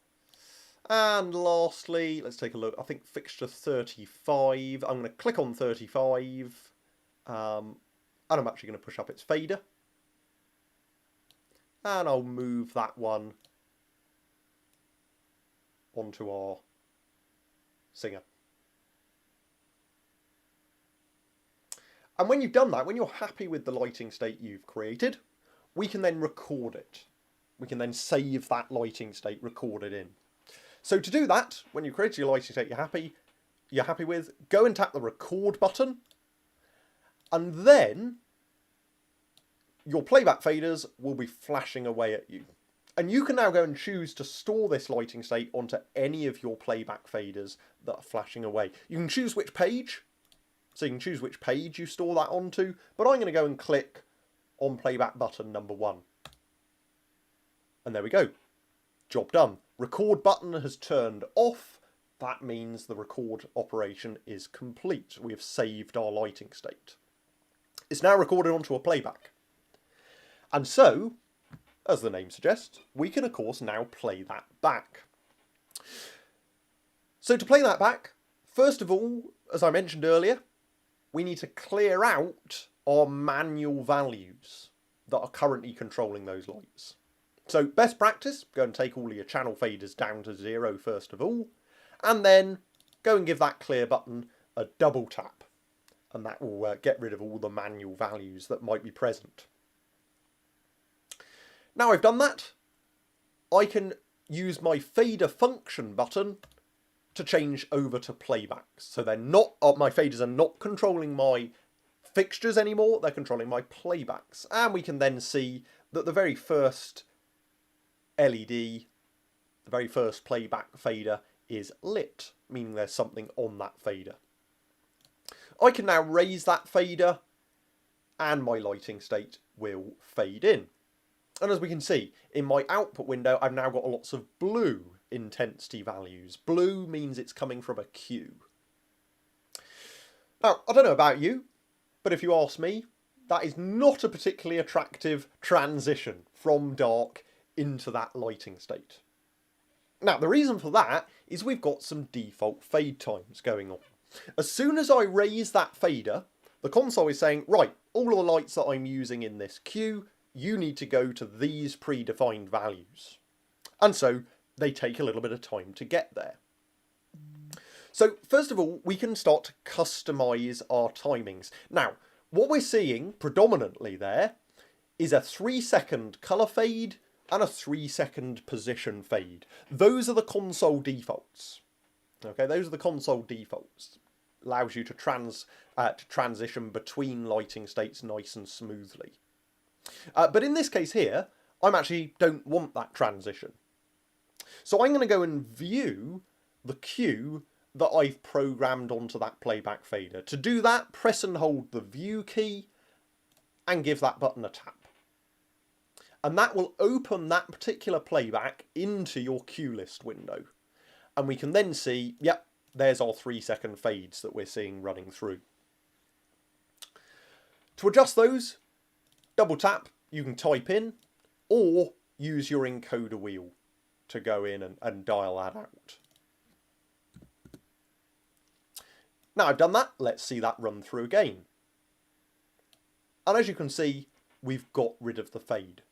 And lastly, let's take a look. I think fixture 35. I'm going to click on 35. And I'm actually going to push up its fader. And I'll move that one onto our singer. And when you've done that, when you're happy with the lighting state you've created, we can then record it. We can then save that lighting state recorded in. So to do that, when you create your lighting state you're happy with, go and tap the record button, and then your playback faders will be flashing away at you. And you can now go and choose to store this lighting state onto any of your playback faders that are flashing away. You can choose which page, so you can choose which page you store that onto, but I'm going to go and click on playback button number 1. And there we go. Job done. Record button has turned off. That means the record operation is complete. We have saved our lighting state. It's now recorded onto a playback. And so, as the name suggests, we can of course now play that back. So to play that back, first of all, as I mentioned earlier, we need to clear out our manual values that are currently controlling those lights. So best practice, go and take all of your channel faders down to 0 first of all, and then go and give that clear button a double tap, and that will get rid of all the manual values that might be present. Now I've done that, I can use my fader function button to change over to playbacks. So they're not, my faders are not controlling my fixtures anymore, they're controlling my playbacks. And we can then see that the very first LED, the very first playback fader is lit, meaning there's something on that fader. I can now raise that fader and my lighting state will fade in. And as we can see, in my output window, I've now got lots of blue intensity values. Blue means it's coming from a cue. Now, I don't know about you, but if you ask me, that is not a particularly attractive transition from dark into that lighting state. Now, the reason for that is we've got some default fade times going on. As soon as I raise that fader, the console is saying, right, all of the lights that I'm using in this queue, you need to go to these predefined values. And so they take a little bit of time to get there. So first of all, we can start to customize our timings. Now, what we're seeing predominantly there is a 3-second color fade and a 3-second position fade. Those are the console defaults. Okay, those are the console defaults. Allows you to transition between lighting states nice and smoothly. But in this case here, I actually don't want that transition. So I'm going to go and view the cue that I've programmed onto that playback fader. To do that, press and hold the view key and give that button a tap. And that will open that particular playback into your cue list window. And we can then see, yep, there's our 3-second fades that we're seeing running through. To adjust those, double tap, you can type in, or use your encoder wheel to go in and dial that out. Now I've done that, let's see that run through again. And as you can see, we've got rid of the fade.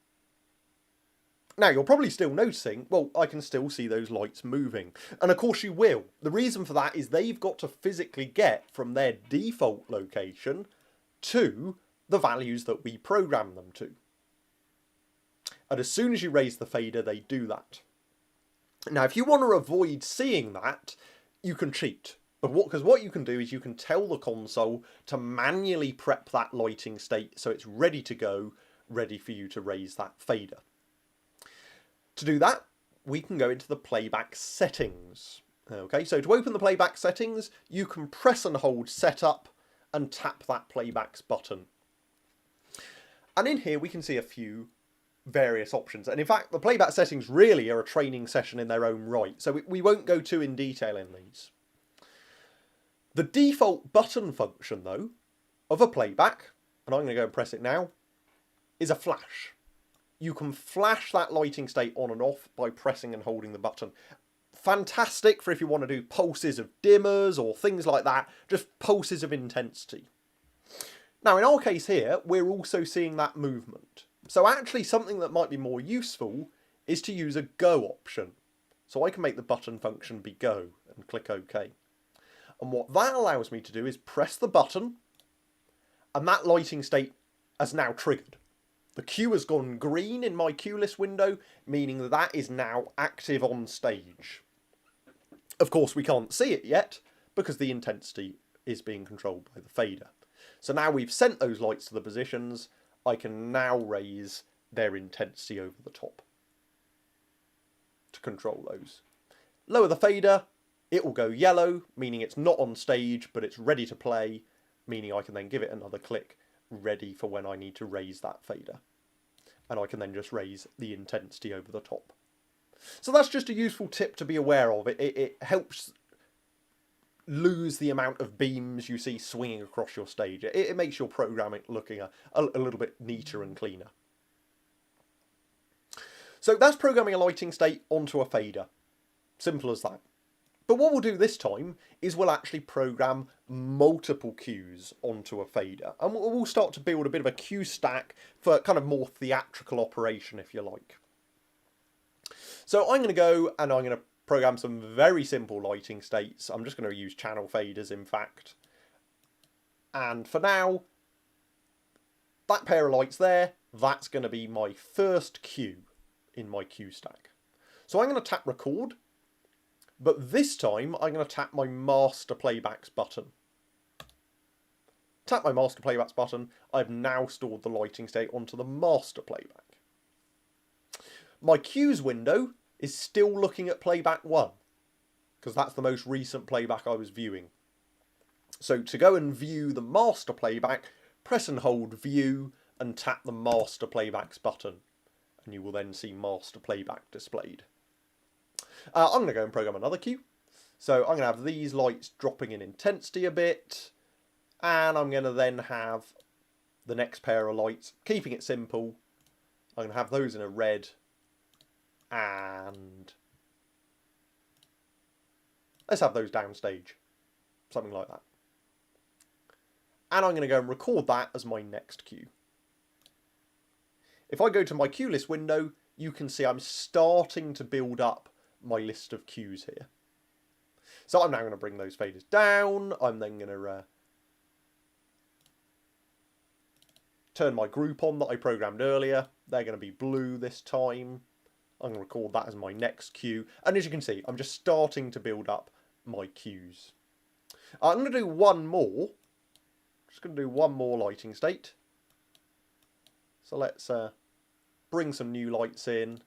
Now you're probably still noticing, well, I can still see those lights moving. And of course you will. The reason for that is they've got to physically get from their default location to the values that we program them to. And as soon as you raise the fader, they do that. Now, if you want to avoid seeing that, you can cheat. Because what you can do is you can tell the console to manually prep that lighting state so it's ready to go, ready for you to raise that fader. To do that, we can go into the playback settings. Okay, so to open the playback settings, you can press and hold setup and tap that playbacks button. And in here we can see a few various options. And in fact, the playback settings really are a training session in their own right. So we won't go too in detail in these. The default button function, though, of a playback, and I'm going to go and press it now, is a flash. You can flash that lighting state on and off by pressing and holding the button. Fantastic for if you want to do pulses of dimmers or things like that, just pulses of intensity. Now, in our case here, we're also seeing that movement. So actually something that might be more useful is to use a go option. So I can make the button function be go and click OK. And what that allows me to do is press the button, and that lighting state has now triggered. The cue has gone green in my cue list window, meaning that that is now active on stage. Of course, we can't see it yet because the intensity is being controlled by the fader. So now we've sent those lights to the positions, I can now raise their intensity over the top to control those. Lower the fader, it will go yellow, meaning it's not on stage, but it's ready to play, meaning I can then give it another click, ready for when I need to raise that fader. And I can then just raise the intensity over the top. So that's just a useful tip to be aware of. It helps lose the amount of beams you see swinging across your stage. It makes your programming looking a little bit neater and cleaner. So that's programming a lighting state onto a fader. Simple as that. But what we'll do this time is we'll actually program multiple cues onto a fader. And we'll start to build a bit of a cue stack for kind of more theatrical operation, if you like. So I'm going to go and I'm going to program some very simple lighting states. I'm just going to use channel faders, in fact. And for now, that pair of lights there, that's going to be my first cue in my cue stack. So I'm going to tap record, but this time I'm going to tap my master playbacks button. Tap my master playbacks button, I've now stored the lighting state onto the master playback. My cues window is still looking at playback 1, because that's the most recent playback I was viewing. So to go and view the master playback, press and hold view and tap the master playbacks button, and you will then see master playback displayed. I'm going to go and program another cue. So I'm going to have these lights dropping in intensity a bit, and I'm going to then have the next pair of lights, keeping it simple. I'm going to have those in a red, and let's have those downstage, something like that. And I'm going to go and record that as my next cue. If I go to my cue list window, you can see I'm starting to build up my list of cues here. So I'm now going to bring those faders down. I'm then going to turn my group on that I programmed earlier. They're going to be blue this time. I'm going to record that as my next cue. And as you can see, I'm just starting to build up my cues. I'm going to do one more. Just going to do one more lighting state. So let's bring some new lights in.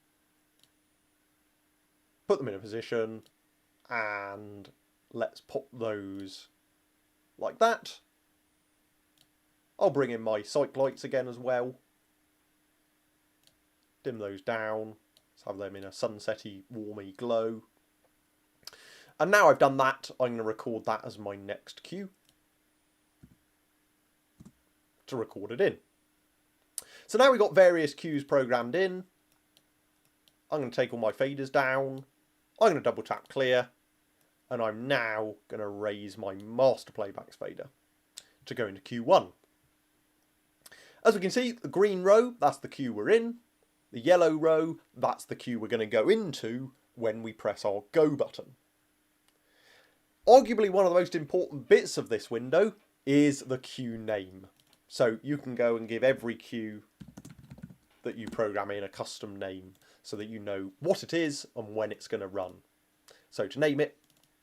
Put them in a position. And let's pop those like that. I'll bring in my cyc lights again as well. Dim those down. Let's have them in a sunsetty, warmy glow. And now I've done that, I'm going to record that as my next cue to record it in. So now we've got various cues programmed in. I'm going to take all my faders down. I'm going to double tap clear. And I'm now going to raise my master playbacks fader to go into cue 1. As we can see, the green row, that's the cue we're in. The yellow row, that's the cue we're going to go into when we press our go button. Arguably one of the most important bits of this window is the cue name. So you can go and give every cue that you program in a custom name so that you know what it is and when it's going to run. So to name it,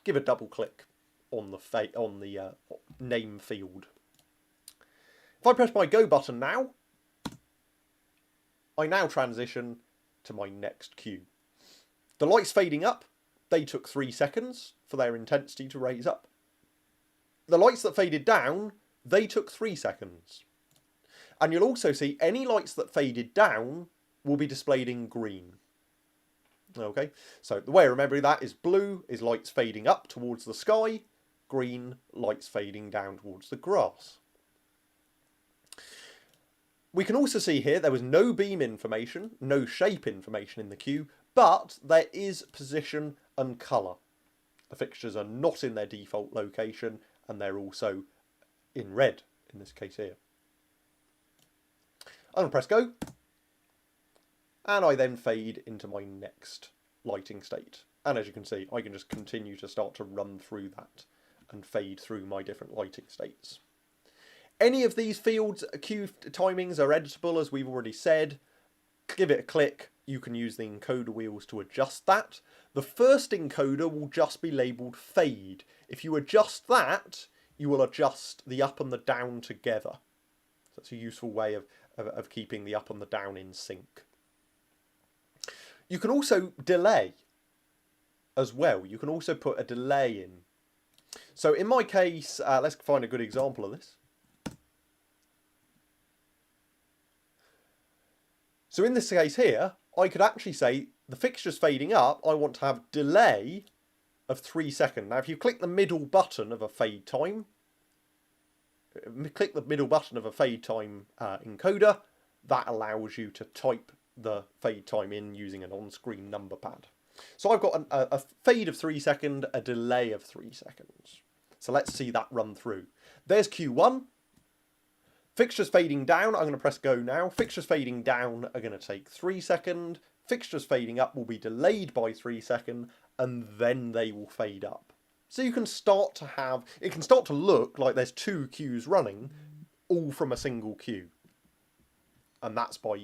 give a double click on the name field. If I press my go button now, I now transition to my next cue. The lights fading up, they took 3 seconds for their intensity to raise up. The lights that faded down, they took 3 seconds. And you'll also see any lights that faded down will be displayed in green. Okay, so the way of remembering that is blue is lights fading up towards the sky, green, lights fading down towards the grass. We can also see here there was no beam information, no shape information in the queue, but there is position and colour. The fixtures are not in their default location and they're also in red in this case here. I'm going to press go, and I then fade into my next lighting state. And as you can see, I can just continue to start to run through that and fade through my different lighting states. Any of these fields, queue timings are editable, as we've already said. Give it a click. You can use the encoder wheels to adjust that. The first encoder will just be labelled fade. If you adjust that, you will adjust the up and the down together. So that's a useful way of keeping the up and the down in sync. You can also delay as well. You can also put a delay in. So in my case, let's find a good example of this. So in this case here, I could actually say the fixture's fading up, I want to have delay of 3 seconds. Now if you click the middle button of a fade time, encoder, that allows you to type the fade time in using an on-screen number pad. So I've got a fade of 3 seconds, a delay of 3 seconds. So let's see that run through. There's Q1. Fixtures fading down, I'm going to press go now. Fixtures fading down are going to take 3 seconds. Fixtures fading up will be delayed by 3 seconds, and then they will fade up. So you can start to have, it can start to look like there's 2 queues running, all from a single queue. And that's by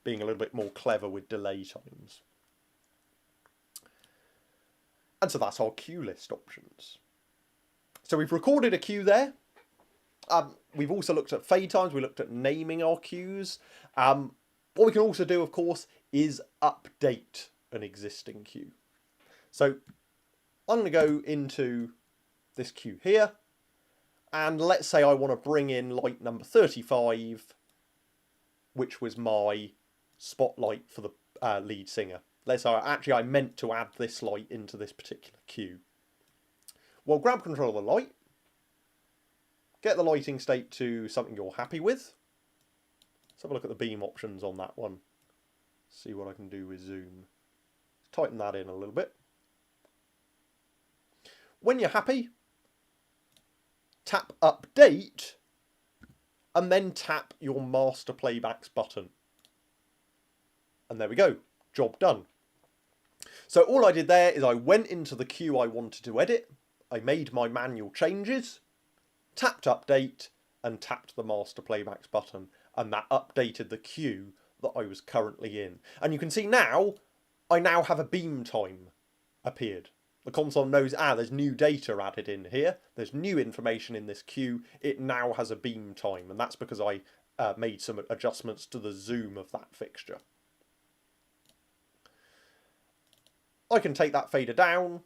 being a little bit more clever with delay times. And so that's our queue list options. So we've recorded a queue there. We've also looked at fade times. We looked at naming our queues. What we can also do, of course, is update an existing queue. So I'm going to go into this queue here. And let's say I want to bring in light number 35, which was my spotlight for the lead singer. Let's say I meant to add this light into this particular queue. Well, grab control of the light. Get the lighting state to something you're happy with. Let's have a look at the beam options on that one. See what I can do with zoom. Tighten that in a little bit. When you're happy, tap update and then tap your master playbacks button. And there we go, job done. So all I did there is I went into the queue I wanted to edit. I made my manual changes, tapped update and tapped the master playbacks button, and that updated the queue that I was currently in. And you can see now, I now have a beam time appeared. The console knows, there's new data added in here. There's new information in this queue. It now has a beam time, and that's because I made some adjustments to the zoom of that fixture. I can take that fader down,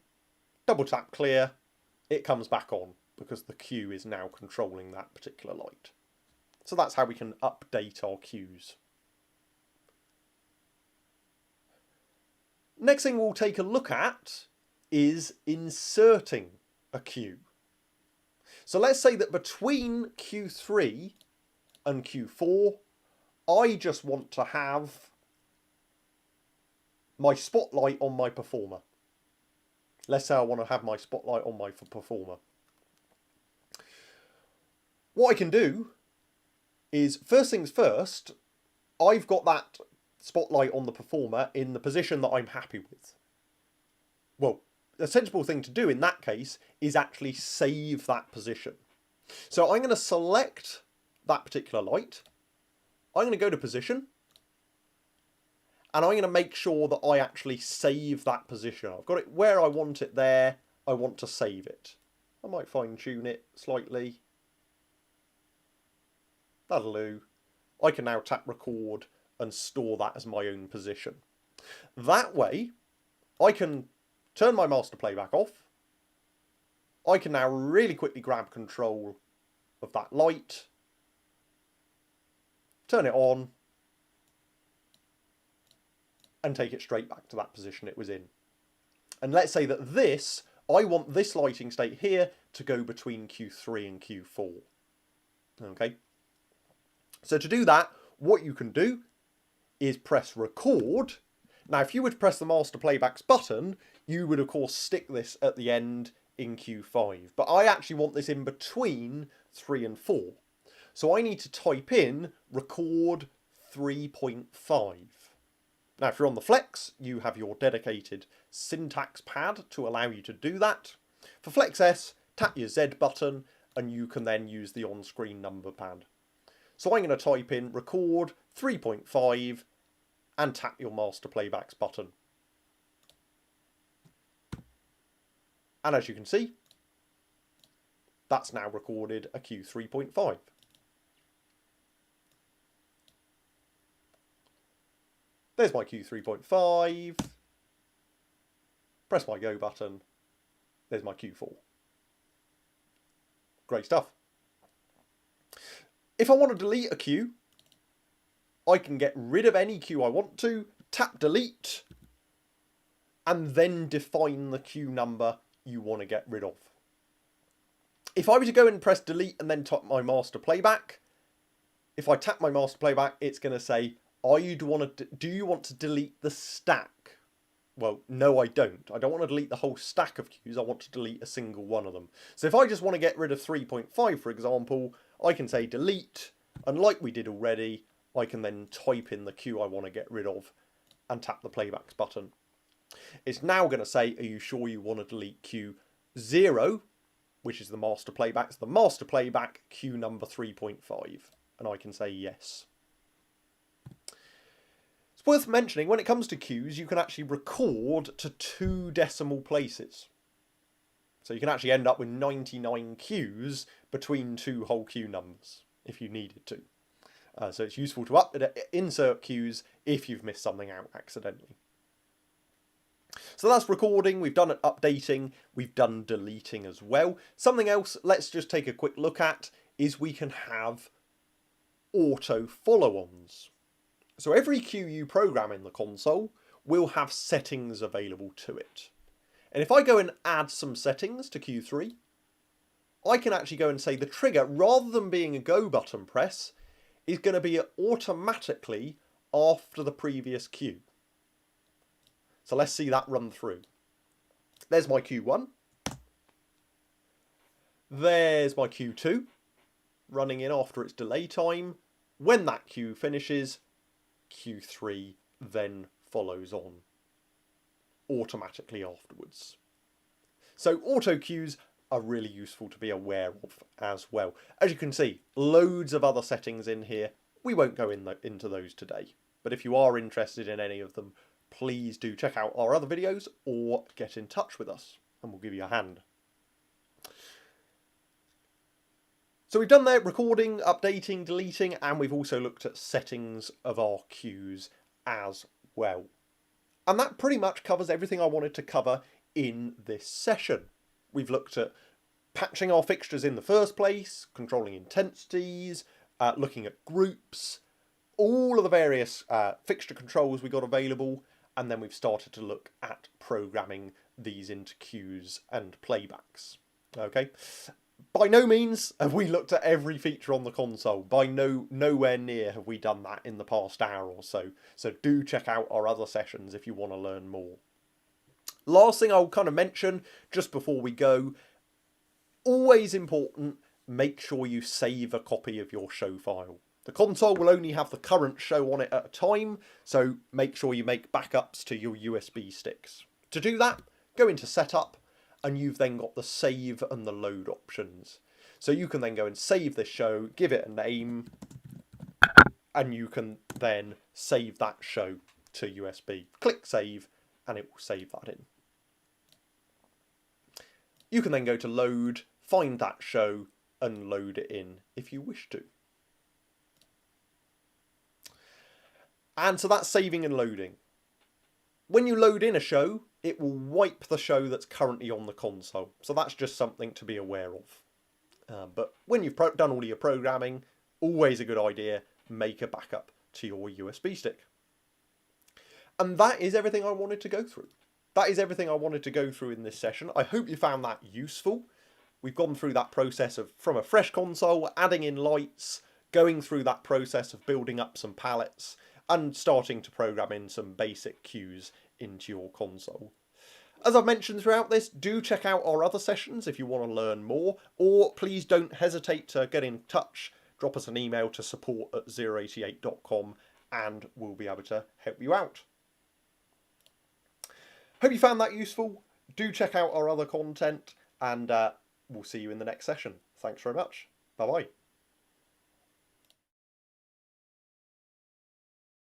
double tap clear, it comes back on because the queue is now controlling that particular light. So that's how we can update our queues. Next thing we'll take a look at is inserting a queue. So let's say that between Q3 and Q4, I just want to have my spotlight on my performer. Let's say I want to have my spotlight on my performer. What I can do is, first things first, I've got that spotlight on the performer in the position that I'm happy with. Well, the sensible thing to do in that case is actually save that position. So I'm going to select that particular light. I'm going to go to position. And I'm going to make sure that I actually save that position. I've got it where I want it there. I want to save it. I might fine tune it slightly. That'll do. I can now tap record and store that as my own position. That way, I can turn my master playback off. I can now really quickly grab control of that light, turn it on, and take it straight back to that position it was in. And let's say that this, I want this lighting state here to go between Q3 and Q4. Okay. So to do that, what you can do is press record. Now, if you were to press the master playbacks button, you would of course stick this at the end in Q5. But I actually want this in between 3 and 4. So I need to type in record 3.5. Now, if you're on the Flex, you have your dedicated syntax pad to allow you to do that. For Flex S, tap your Z button and you can then use the on-screen number pad. So I'm going to type in record 3.5 and tap your master playbacks button. And as you can see, that's now recorded a Q 3.5. There's my Q 3.5. Press my go button. There's my Q4. Great stuff. If I want to delete a cue, I can get rid of any cue I want to, tap delete, and then define the cue number you want to get rid of. If I were to go and press delete and then tap my master playback, if I tap my master playback, it's going to say, do you want to delete the stack? Well, no, I don't. I don't want to delete the whole stack of cues. I want to delete a single one of them. So if I just want to get rid of 3.5, for example, I can say delete, and like we did already, I can then type in the cue I want to get rid of and tap the playbacks button. It's now going to say, are you sure you want to delete cue 0, which is the master playback. It's the master playback cue number 3.5, and I can say yes. It's worth mentioning, when it comes to cues, you can actually record to 2 decimal places. So you can actually end up with 99 cues between 2 whole cue numbers, if you needed to. So it's useful to insert cues if you've missed something out accidentally. So that's recording, we've done updating, we've done deleting as well. Something else, let's just take a quick look at, is we can have auto follow-ons. So every cue you program in the console will have settings available to it. And if I go and add some settings to Q3, I can actually go and say the trigger, rather than being a go button press, is going to be automatically after the previous cue. So let's see that run through. There's my Q1. There's my Q2, running in after its delay time. When that cue finishes, Q3 then follows on automatically afterwards. So auto cues are really useful to be aware of as well. As you can see, loads of other settings in here. We won't go into those today, but if you are interested in any of them, please do check out our other videos or get in touch with us and we'll give you a hand. So we've done that recording, updating, deleting, and we've also looked at settings of our cues as well. And that pretty much covers everything I wanted to cover in this session. We've looked at patching our fixtures in the first place, controlling intensities, looking at groups, all of the various fixture controls we got available, and then we've started to look at programming these into cues and playbacks. Okay. By no means have we looked at every feature on the console. Nowhere near have we done that in the past hour or so. So do check out our other sessions if you want to learn more. Last thing I'll kind of mention just before we go, always important, make sure you save a copy of your show file. The console will only have the current show on it at a time, so make sure you make backups to your USB sticks. To do that, go into Setup, and you've then got the save and the load options. So you can then go and save this show, give it a name, and you can then save that show to USB. Click save, and it will save that in. You can then go to load, find that show, and load it in if you wish to. And so that's saving and loading. When you load in a show, it will wipe the show that's currently on the console. So that's just something to be aware of. But when you've done all of your programming, always a good idea, make a backup to your USB stick. And that is everything I wanted to go through. That is everything I wanted to go through in this session. I hope you found that useful. We've gone through that process of from a fresh console, adding in lights, going through that process of building up some palettes, and starting to program in some basic cues into your console. As I've mentioned throughout this, do check out our other sessions if you want to learn more, or please don't hesitate to get in touch. Drop us an email to support@088.com and we'll be able to help you out. Hope you found that useful. Do check out our other content and we'll see you in the next session. Thanks very much. Bye bye.